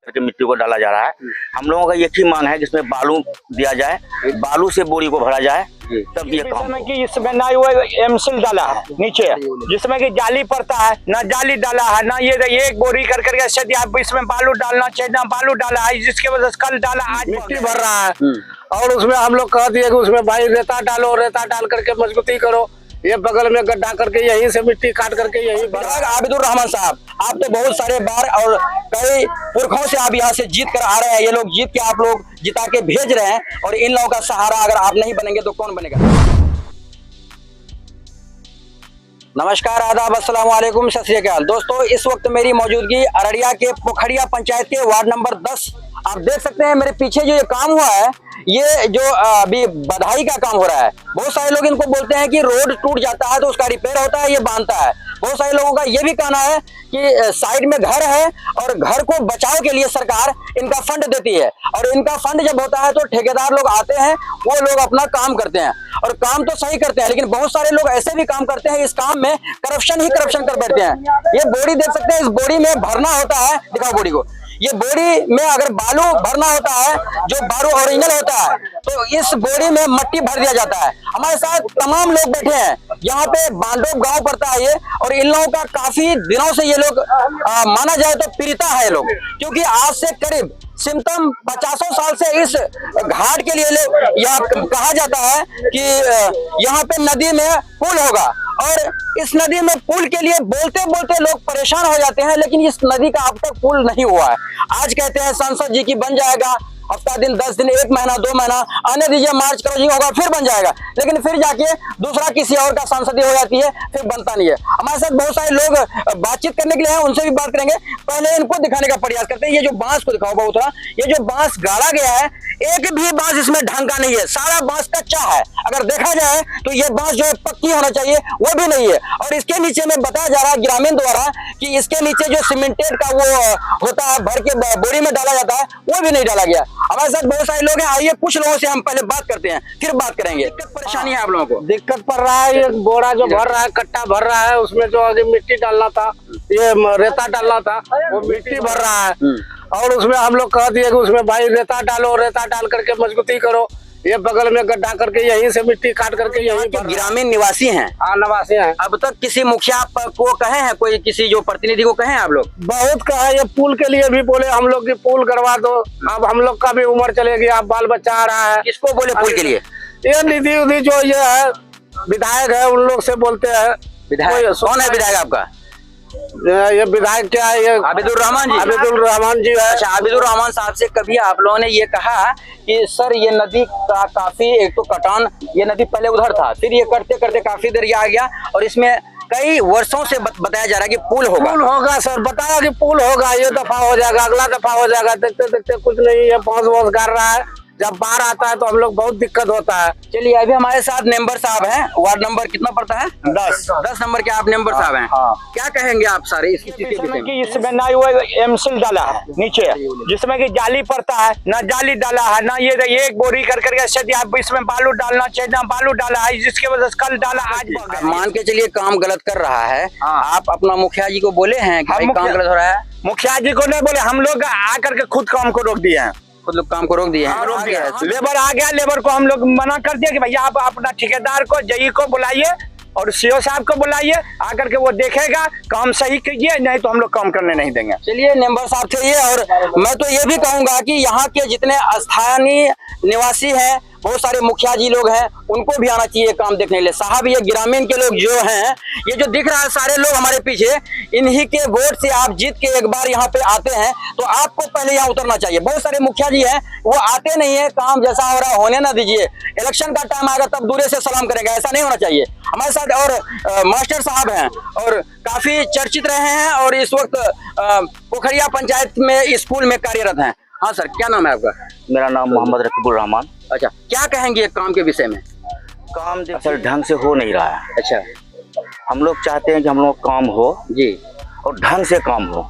करके मिट्टी को डाला जा रहा है। हम लोगों का एक ही मांग है कि इसमें बालू दिया जाए, बालू से बोरी को भरा जाए, तब ये काम। कि इसमें ना वो एमसिल डाला है नीचे, जिसमें कि जाली पड़ता है, ना जाली डाला है, ना ये एक बोरी कर करके यदि आप इसमें बालू डालना चाहिए, ना बालू डाला है, जिसके वजह से कल डाला आज मिट्टी भर रहा है। और उसमें हम लोग कह दिए कि उसमें भाई रेता डालो, रेता डाल करके मजबूती करो, ये बगल में गड्ढा करके यहीं से मिट्टी काट करके यही आबिदुर रहमान साहब, आप तो बहुत सारे बार और कई पुरखों से आप यहाँ से जीत कर आ रहे हैं, ये लोग जीत के आप लोग जिता के भेज रहे हैं, और इन लोगों का सहारा अगर आप नहीं बनेंगे तो कौन बनेगा। नमस्कार, आदाब, अस्सलाम वालेकुम, सत श्री अकाल। दोस्तों, इस वक्त मेरी मौजूदगी अररिया के पोखरिया पंचायत के वार्ड नंबर 10। आप देख सकते हैं मेरे पीछे जो ये काम हुआ है, ये जो अभी बधाई का काम हो रहा है। बहुत सारे लोग इनको बोलते हैं कि रोड टूट जाता है तो उसका रिपेयर होता है, ये बांधता है। बहुत सारे लोगों का ये भी कहना है कि साइड में घर है और घर को बचाव के लिए सरकार इनका फंड देती है, और इनका फंड जब होता है तो ठेकेदार लोग आते हैं, वो लोग अपना काम करते हैं और काम तो सही करते हैं, लेकिन बहुत सारे लोग ऐसे भी काम करते हैं, इस काम में करप्शन ही करप्शन कर बैठते हैं। ये बोरी देख सकते हैं, इस बोरी में भरना होता है, दिखाओ बोरी को। ये बोरी में अगर बालू भरना होता है, जो बालू ओरिजिनल होता है, तो इस बोरी में मट्टी भर दिया जाता है। हमारे साथ तमाम लोग बैठे हैं, यहाँ पे बांडोप गांव पड़ता है ये, और इन लोगों का काफी दिनों से ये लोग माना जाए तो पीड़िता है लोग, क्योंकि आज से करीब सिमटम 50 साल से इस घाट के लिए यह कहा जाता है कि यहाँ पे नदी में पुल होगा, और इस नदी में पुल के लिए बोलते बोलते लोग परेशान हो जाते हैं, लेकिन इस नदी का अब तक पुल नहीं हुआ है। आज कहते हैं सांसद जी की बन जाएगा, हफ्ता दिन, 10 दिन, 1 महीना, 2 महीना आने दीजिए, मार्च करो जी, होगा, फिर बन जाएगा, लेकिन फिर जाके दूसरा किसी और का सांसदी हो जाती है, फिर बनता नहीं है। हमारे साथ बहुत सारे लोग बातचीत करने के लिए हैं, उनसे भी बात करेंगे। पहले इनको दिखाने का प्रयास करते हैं। ये जो बांस को दिखाओ बहुत, ये जो बांस गाड़ा गया है, एक भी बांस इसमें ढंग का नहीं है, सारा बांस कच्चा है। अगर देखा जाए तो ये बांस जो है पक्की होना चाहिए, वो भी नहीं है। और इसके नीचे में बताया जा रहा है ग्रामीण द्वारा कि इसके नीचे जो सीमेंटेड का वो होता है, भर के बोरी में डाला जाता है, वो भी नहीं डाला गया। हमारे साथ बहुत सारे लोग हैं, आइए कुछ लोगों से हम पहले बात करते हैं, फिर बात करेंगे। दिक्कत परेशानी है आप लोगों को? दिक्कत पड़ रहा है, ये बोरा जो भर रहा है, कट्टा भर रहा है, उसमें जो आगे मिट्टी डालना था, ये रेता डालना था, वो मिट्टी भर रहा है। और उसमें हम लोग कह दिए कि उसमें भाई रेता डालो, रेता डाल करके मजबूती करो, ये बगल में गड्ढा करके यहीं से मिट्टी काट करके यहीं। ग्रामीण निवासी हैं? हाँ, निवासी हैं। अब तक किसी मुखिया को कहे हैं, कोई किसी जो प्रतिनिधि को कहे हैं आप लोग? बहुत कहा, ये पुल के लिए भी बोले हम लोग की पुल करवा दो, अब हम लोग का भी उम्र चलेगी, अब बाल बच्चा आ रहा है। किसको बोले पुल के लिए? ये निधि उधि जो ये है विधायक है, उन लोग से बोलते हैं। विधायक कौन है? विधायक आपका? ये विधायक क्या है? ये आबिदुर रहमान जी। आबिदुर रहमान जी है। अच्छा, आबिदुर रहमान साहब से कभी आप लोगों ने ये कहा कि सर ये नदी का काफी, एक तो कटान, ये नदी पहले उधर था, फिर ये करते करते काफी देर आ गया, और इसमें कई वर्षों से बताया जा रहा है कि पुल होगा? पुल होगा सर, बताया कि पुल होगा, ये दफा हो जाएगा, अगला दफा हो जाएगा, देखते देखते कुछ नहीं, ये बांस गाड़ रहा है। जब बाढ़ आता है तो हम लोग बहुत दिक्कत होता है। चलिए, अभी हमारे साथ मेंबर साहब हैं, वार्ड नंबर कितना पड़ता है? 10 नंबर के आप मेंबर साहब हैं। क्या कहेंगे आप सारे इसकी स्थिति की? इसमें ना वो एमसिल डाला है नीचे, जिसमें कि जाली पड़ता है, ना जाली डाला है, ना ये एक बोरी कर करके यदि आप इसमें बालू डालना चाहिए, ना बालू डाला है, जिसके वजह से कल डाला आज। मान के चलिए काम गलत कर रहा है, आप अपना मुखिया जी को बोले हैं कि काम गलत हो रहा है? मुखिया जी को नहीं बोले, हम लोग आकर के खुद काम को रोक दिए हैं, खुद लोग काम को रोक दिए हैं। रोक दिया है, लेबर आ गया, लेबर को हम लोग मना कर दिया कि भैया आप अपना ठेकेदार को, जई को बुलाइए और सीओ साहब को बुलाइए, आकर के वो देखेगा, काम सही कीजिए, नहीं तो हम लोग काम करने नहीं देंगे। चलिए, मेंबर साहब थे ये, और मैं तो ये भी कहूंगा कि यहाँ के जितने स्थानीय निवासी हैं, बहुत सारे मुखिया जी लोग हैं, उनको भी आना चाहिए काम देखने के लिए। साहब, ये ग्रामीण के लोग जो हैं, ये जो दिख रहा है सारे लोग हमारे पीछे, इन्हीं के वोट से आप जीत के एक बार यहाँ पे आते हैं, तो आपको पहले यहाँ उतरना चाहिए। बहुत सारे मुखिया जी हैं, वो आते नहीं है, काम जैसा हो रहा है होने ना दीजिए, इलेक्शन का टाइम आएगा तब दूर से सलाम करेगा, ऐसा नहीं होना चाहिए। हमारे साथ और मास्टर साहब हैं, और काफी चर्चित रहे हैं, और इस वक्त पोखरिया पंचायत में स्कूल में कार्यरत हैं। हाँ सर, क्या नाम है आपका? मेरा नाम मोहम्मद रकीबुर रहमान। अच्छा, क्या कहेंगे काम के विषय में? काम सर ढंग से हो नहीं रहा है। अच्छा, हम लोग चाहते हैं कि हम लोग काम हो जी, और ढंग से काम हो।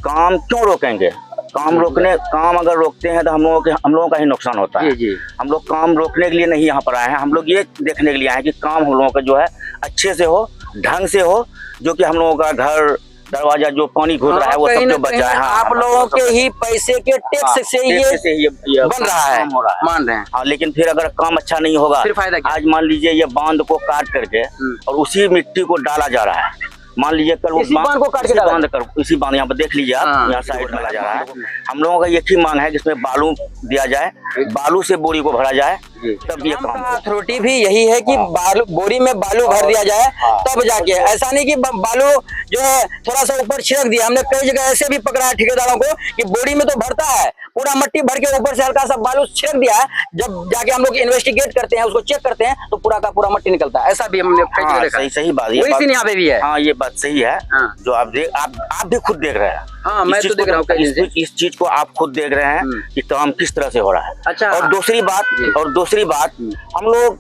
काम क्यों रोकेंगे? काम अगर रोकते हैं तो हम लोगों का ही नुकसान होता है। जी। हम लोग काम रोकने के लिए नहीं यहाँ पर आए हैं, हम लोग ये देखने के लिए आए हैं कि काम हम लोगों का जो है अच्छे से हो, ढंग से हो, जो कि हम लोगों का घर दरवाजा जो पानी घुस रहा है वो कहीं सब ना जो बचा कहीं है। हाँ, आप लोगों के ही पैसे के टैक्स से टैक्स से ये बन रहा है, काम हो रहा है। मान रहे हैं। हाँ, लेकिन फिर अगर काम अच्छा नहीं होगा, फिर फायदा क्या? आज मान लीजिए ये बांध को काट करके और उसी मिट्टी को डाला जा रहा है। मान लीजिए कल वो इसी बांध को काट के इसी डाला बांध कर इसी बांध यहाँ पर देख लीजिए आप, हाँ। यहाँ साइड में डाला जा रहा है। हम लोगों का एक ही मांग है जिसमें बालू दिया जाए, बालू से बोरी को भरा जाए, तब ये काम हो। अथॉरिटी भी यही है कि बालू बोरी में बालू भर दिया जाए तब जाके, ऐसा नहीं कि बालू जो है थोड़ा सा ऊपर छिड़क दिया। हमने कई जगह ऐसे भी पकड़ा है ठेकेदारों को कि बोरी में तो भरता है, पूरा मट्टी भर के ऊपर से हल्का सा बालू छिड़क दिया है, जब जाके हम लोग इन्वेस्टिगेट करते हैं, उसको चेक करते हैं तो पूरा का पूरा मट्टी निकलता है। ऐसा भी हमने कई जगह हाँ, देखा है। सही बात वही सीन यहाँ पे भी है। हाँ, ये बात सही है हाँ। जो आप भी खुद देख रहे हैं। हाँ, मैं इस चीज तो देख को- रहा हूँ कई दिन से। इस चीज को आप खुद देख रहे हैं कि काम किस तरह से हो रहा है। अच्छा। और दूसरी बात हम लोग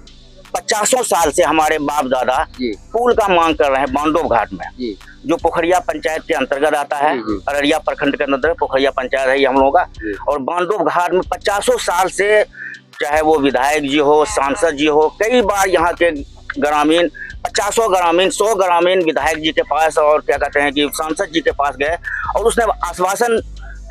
50 साल से हमारे बाप दादा जी। पुल का मांग कर रहे हैं बांडोव घाट में, जी जो पोखरिया पंचायत के अंतर्गत आता है। जी। अररिया प्रखंड के अंदर पोखरिया पंचायत है ये हम लोगों जी। का। और बांडोव घाट में 50 साल से, चाहे वो विधायक जी हो, सांसद जी हो, कई बार यहाँ के ग्रामीण 50 ग्रामीण 100 ग्रामीण विधायक जी के पास और क्या कहते हैं कि सांसद जी के पास गए और उसने आश्वासन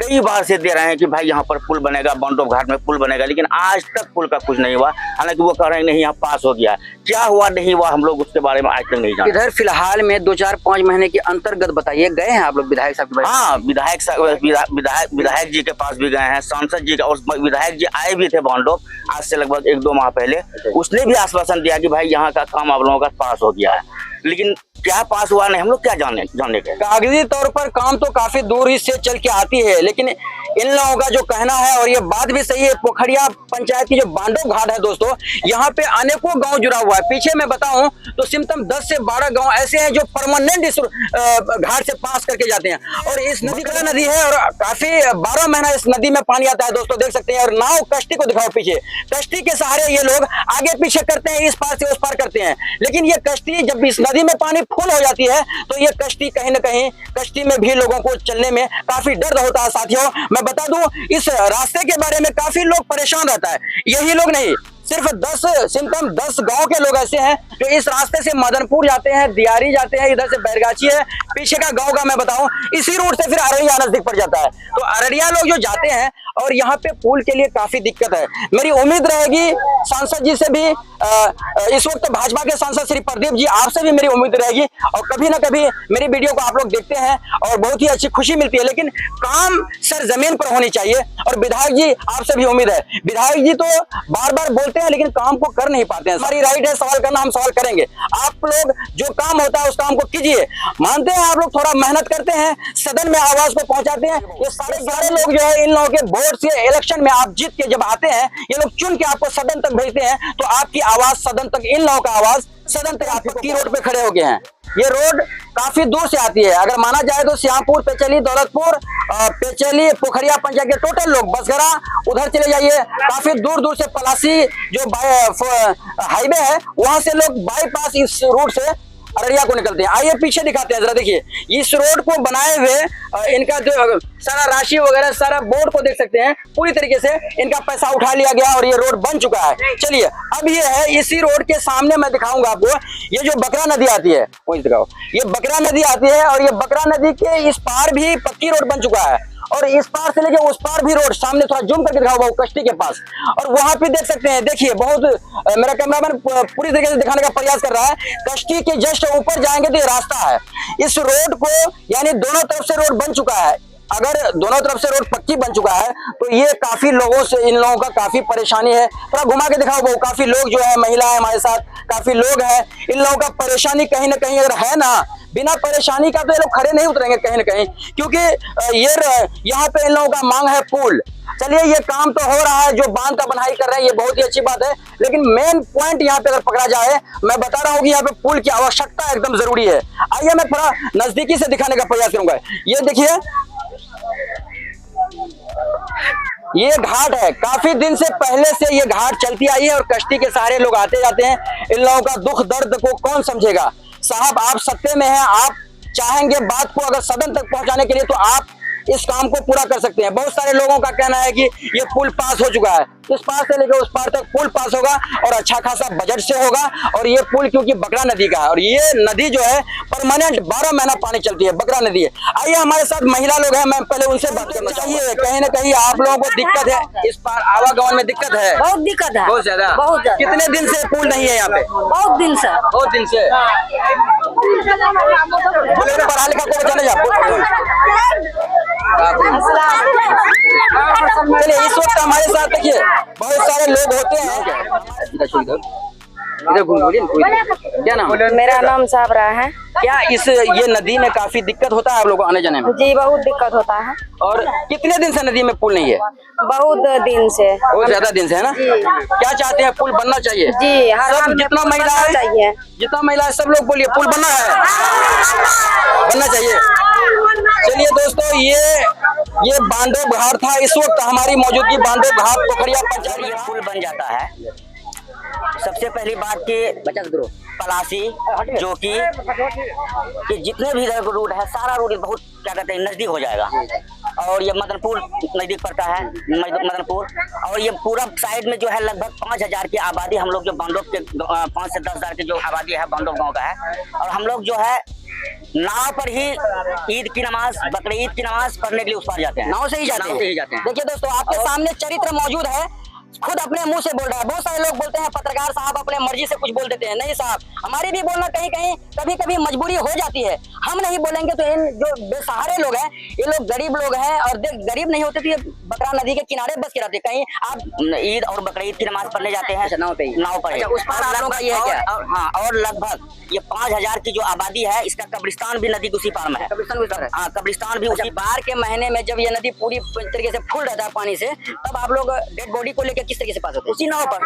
कई बार से दे रहे हैं कि भाई यहाँ पर पुल बनेगा, बांडोव घाट में पुल बनेगा, लेकिन आज तक पुल का कुछ नहीं हुआ। हालांकि वो कह रहे हैं नहीं यहाँ पास हो गया, क्या हुआ नहीं हुआ हम लोग उसके बारे में आज तक नहीं जानते। इधर फिलहाल में 2-4-5 महीने के अंतर्गत बताइए, गए हैं आप लोग विधायक साहब के पास? हाँ, विधायक जी के पास भी गए हैं, सांसद जी का, और विधायक जी आए भी थे बांडोव आज से लगभग 1-2 माह पहले। उसने भी आश्वासन दिया कि भाई यहाँ का काम आप लोगों का पास हो गया है, लेकिन क्या पास हुआ नहीं हम लोग क्या जानने के। कागजी तौर पर काम तो काफी दूर ही से चल के आती है, लेकिन इन लोगों का जो कहना है, और ये बात भी सही है, पोखरिया पंचायत की जो बांडोव घाट है दोस्तों, यहाँ पे अनेकों गांव जुड़ा हुआ है। पीछे मैं बताऊं तो सिमटम 10 से 12 गांव ऐसे हैं जो परमानेंट इस घाट से पास करके जाते हैं। और इस नदी बड़ा नदी है और काफी 12 महीना इस नदी में पानी आता है दोस्तों, देख सकते हैं। और नाव कश्ती को दिखाओ पीछे, कश्ती के सहारे ये लोग आगे पीछे करते हैं, इस पार से उस पार करते हैं। लेकिन ये कश्ती जब इस नदी में पानी फुल हो जाती है तो ये कश्ती कहीं ना कहीं, कश्ती में भी लोगों को चलने में काफी डर होता है। साथियों मैं बता दूं, इस रास्ते के बारे में काफी लोग परेशान रहता है। यही लोग नहीं, सिर्फ 10 गांव के लोग ऐसे हैं जो इस रास्ते से मदनपुर जाते हैं, दियारी जाते हैं, इधर से बैरगाछी है, पीछे का गांव का मैं बताऊं, इसी रोड से फिर अररिया नजदीक पड़ जाता है। तो अररिया लोग जो जाते हैं और यहाँ पे पुल के लिए काफी दिक्कत है। मेरी उम्मीद रहेगी सांसद जी से भी, इस वक्त भाजपा के सांसद श्री प्रदीप जी, आपसे भी मेरी उम्मीद रहेगी, और कभी ना कभी मेरी वीडियो को आप लोग देखते हैं और बहुत ही अच्छी खुशी मिलती है, लेकिन काम सर जमीन पर होनी चाहिए। और विधायक जी आपसे भी उम्मीद है, विधायक जी तो बार बार बोलते हैं लेकिन काम को कर नहीं पाते हैं। हमारी राइट है सवाल करना, हम सवाल करेंगे। आप लोग जो काम होता है उस काम को कीजिए। मानते हैं आप लोग थोड़ा मेहनत करते हैं, सदन में आवाज को पहुंचाते हैं। ये सारे लोग जो है इन लोगों के वोट से इलेक्शन में आप जीत के जब आते हैं, ये लोग चुन के आपको सदन तक भेजते हैं, तो आपकी आवाज सदन तक, इन लोगों का आवाज सदन तक, आप पक्की रोड पे खड़े हो गए हैं। ये रोड काफी दूर से आती है, अगर माना जाए तो श्यामपुर, पेचली, दौलतपुर, पेचली, पोखरिया पंचायत के टोटल लोग, बसगरा उधर चले जाइए, काफी दूर दूर से पलासी जो हाईवे है वहां से लोग बाईपास इस रोड से अररिया को निकलते हैं। आइए पीछे दिखाते हैं जरा, देखिए इस रोड को बनाए हुए इनका जो सारा राशि वगैरह सारा बोर्ड को देख सकते हैं, पूरी तरीके से इनका पैसा उठा लिया गया और ये रोड बन चुका है। चलिए अब ये है, इसी रोड के सामने मैं दिखाऊंगा आपको, ये जो बकरा नदी आती है, वही दिखाओ, ये बकरा नदी आती है और ये बकरा नदी के इस पार भी पक्की रोड बन चुका है, और इस पार से लेके उस पार भी रोड, सामने थोड़ा जूम करके दिखाओ वो कश्ती के पास, और वहां पे देख सकते हैं, देखिए बहुत, मेरा कैमरामैन पूरी तरीके से दिखाने का प्रयास कर रहा है, कश्ती के जस्ट ऊपर जाएंगे तो ये रास्ता है। इस रोड को, यानी दोनों तरफ से रोड बन चुका है, अगर दोनों तरफ से रोड पक्की बन चुका है तो ये काफी लोगों से, इन लोगों का काफी परेशानी है। थोड़ा घुमा के दिखाओ वो, काफी लोग जो है, महिला है हमारे साथ, काफी लोग हैं, इन लोगों का परेशानी कहीं ना कहीं अगर है ना, बिना परेशानी का तो ये लोग खड़े नहीं उतरेंगे कहीं ना कहीं, क्योंकि ये यहाँ पे इन लोगों का मांग है पुल। चलिए ये काम तो हो रहा है, जो बांध का बनाई कर रहे हैं, ये बहुत ही अच्छी बात है, लेकिन मेन पॉइंट यहाँ पे अगर पकड़ा जाए, मैं बता रहा हूँ कि यहाँ पे पुल की आवश्यकता एकदम जरूरी है। आइए मैं थोड़ा नजदीकी से दिखाने का प्रयास करूंगा। ये देखिए, ये घाट है, काफी दिन से पहले से ये घाट चलती आई है और कश्ती के सहारे लोग आते जाते हैं। इन लोगों का दुख दर्द को कौन समझेगा। साहब आप सत्ते में हैं, आप चाहेंगे बात को अगर सदन तक पहुंचाने के लिए, तो आप इस काम को पूरा कर सकते हैं। बहुत सारे लोगों का कहना है कि ये पुल पास हो चुका है, इस पार से लेकर उस पार तक पुल पास होगा और अच्छा खासा बजट से होगा। और ये पुल क्योंकि बकरा नदी का है और ये नदी जो है परमानेंट 12 महीना पानी चलती है, बकरा नदी है। आइए हमारे साथ महिला लोग हैं, मैं पहले उनसे बात करना चाहिए। कहीं ना कहीं आप लोगों को दिक्कत है, इस पार आवागमन में दिक्कत है, बहुत दिक्कत है, बहुत ज्यादा। बहुत ज्यादा। कितने दिन से पुल नहीं है यहाँ पे? बहुत दिन से। बहुत दिन से। बोले पढ़ा लिखा को बचाने जा। चलिए इस वक्त हमारे साथ देखिए बहुत सारे लोग होते हैं। इधर बोलिए क्या नाम? मेरा नाम साबरा है। क्या ये नदी में काफी दिक्कत होता है आप लोगों को आने जाने में? जी बहुत दिक्कत होता है। और कितने दिन से नदी में पुल नहीं है? बहुत दिन से। बहुत ज्यादा दिन से है ना? क्या चाहते हैं? पुल बनना चाहिए जी, हर सब हाल में जितना पुल महिला बनना है, चाहिए। जितना महिला है सब लोग बोलिए पुल बनना है, बनना चाहिए। चलिए दोस्तों ये बांधव घाट था। इस वक्त हमारी मौजूदगी बांधव घाट पोखरिया पंचायत ये पुल बन जाता है। सबसे पहली बात कि पलासी जो कि जितने भी इधर रूट है सारा रूट बहुत क्या कहते हैं नजदीक हो जाएगा। और ये मदनपुर नजदीक पड़ता है, मदनपुर। और ये पूरा साइड में जो है लगभग 5000 की आबादी हम लोग जो बांधव के 5 से 10 हजार की जो आबादी है बांधव गांव का है। और हम लोग जो है नाव पर ही ईद की नमाज बकरीद की नमाज पढ़ने के लिए उस पार जाते हैं, नाव से ही जाते हैं। देखिए दोस्तों आपके सामने चरित्र मौजूद है, खुद अपने मुंह से बोल रहा है। बहुत सारे लोग बोलते हैं पत्रकार साहब अपने मर्जी से कुछ बोल देते हैं। नहीं साहब, हमारी भी बोलना कहीं कहीं कभी कभी मजबूरी हो जाती है। हम नहीं बोलेंगे तो इन जो बेसहारे लोग हैं, ये लोग गरीब लोग हैं। और गरीब नहीं होते तो ये बकरा नदी के किनारे बस के रहते। कहीं आप ईद और बकरीद की नमाज पढ़ने जाते हैं नाव पर। उस पार आप लोगों का ये है क्या? हाँ, और लगभग ये 5000 की जो आबादी है इसका कब्रिस्तान भी नदी के उसी पार में है। हाँ, कब्रिस्तान भी उसी बाढ़ के महीने में जब ये नदी पूरी तरीके से फुल रहता है पानी से, तब आप लोग डेड बॉडी को लेकर किस तरीके से पास होते हैं? उसी नाव पर।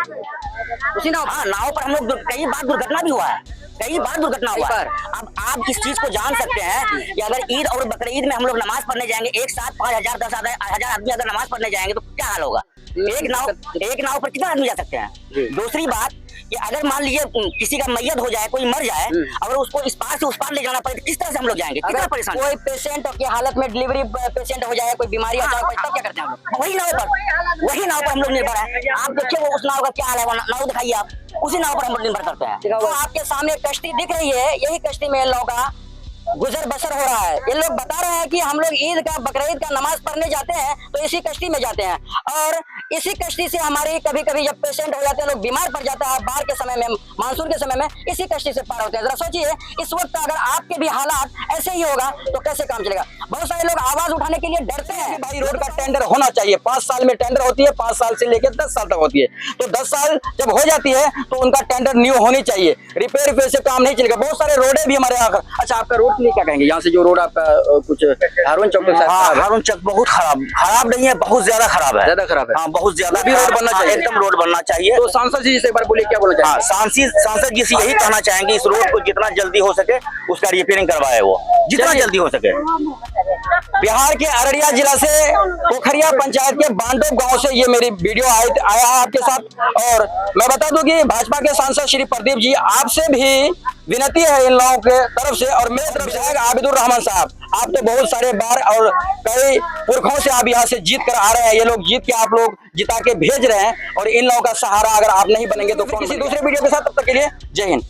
हाँ, नाव पर हम लोग कई बार दुर्घटना भी हुआ है, कई बार दुर्घटना हुआ है। अब आप इस चीज को जान सकते हैं कि अगर ईद और बकरीद में हम लोग नमाज पढ़ने जाएंगे, एक साथ 5000 10,000 आदमी अगर नमाज पढ़ने जाएंगे तो क्या हाल होगा? एक नाव पर कितना आदमी जा सकते हैं? दूसरी बात कि अगर मान लीजिए किसी का मैयत हो जाए, कोई मर जाए, अगर उसको इस पार से उस पार ले जाना पड़े तो किस तरह से हम लोग जाएंगे? कितना परेशान। कोई पेशेंट की हालत में डिलीवरी पेशेंट हो जाए, कोई बीमारी हो जाए, तब क्या करते हैं हम लोग? वही नाव पर हम लोग निर्भर है। आप देखिए वो उस नाव का क्या हाल है, वो नाव दिखाइए आप, उसी नाव पर हम लोग निर्भर करते हैं। तो आपके सामने कश्ती दिख रही है, यही कश्ती में इन लोगों का गुजर बसर हो रहा है। ये लोग बता रहे हैं कि हम लोग ईद का बकरीद का नमाज पढ़ने जाते हैं तो इसी कश्ती में जाते हैं। और इसी कश्ती से हमारी कभी कभी जब पेशेंट हो जाते हैं, लोग बीमार पड़ जाता है बाढ़ के समय में, मानसून के समय में, इसी कश्ती से पार होते हैं। जरा सोचिए इस वक्त अगर आपके भी हालात ऐसे ही होगा तो कैसे काम चलेगा? बहुत सारे लोग आवाज उठाने के लिए डरते हैं। भाई रोड का टेंडर होना चाहिए, 5 साल में टेंडर होती है, 5 साल से लेकर 10 साल तक होती है। तो 10 साल जब हो जाती है तो उनका टेंडर न्यू होनी चाहिए। रिपेयर से काम नहीं चलेगा। बहुत सारे रोडे भी हमारे यहाँ। अच्छा, आपका रोड नहीं क्या कहेंगे? यहाँ से जो रोड आपका कुछ हारून चौक के साथ, हारून चौक बहुत खराब नहीं है, बहुत ज्यादा खराब है। ज्यादा खराब है। हाँ, बहुत ज्यादा भी रोड बनना चाहिए, एकदम रोड बनना चाहिए। तो सांसद जी से एक बार बोलिए, क्या बोलना चाहिए? सांसद जी से यही कहना चाहेंगे इस रोड को जितना जल्दी हो सके उसका रिपेयरिंग करवाए, वो जितना जल्दी हो सके। बिहार के अररिया जिला से पोखरिया पंचायत के बांडव गांव से ये मेरी वीडियो आया आपके साथ। और मैं बता दूं कि भाजपा के सांसद श्री प्रदीप जी, आपसे भी विनती है इन लोगों के तरफ से और मेरे तरफ से आबिदुर रहमान साहब, आप तो बहुत सारे बार और कई पुरखों से आप यहाँ से जीत कर आ रहे हैं। ये लोग जीत के आप लोग जिता के भेज रहे हैं और इन लोगों का सहारा अगर आप नहीं बनेंगे तो कौन? किसी दूसरे वीडियो के साथ, तब तक के लिए जय हिंद।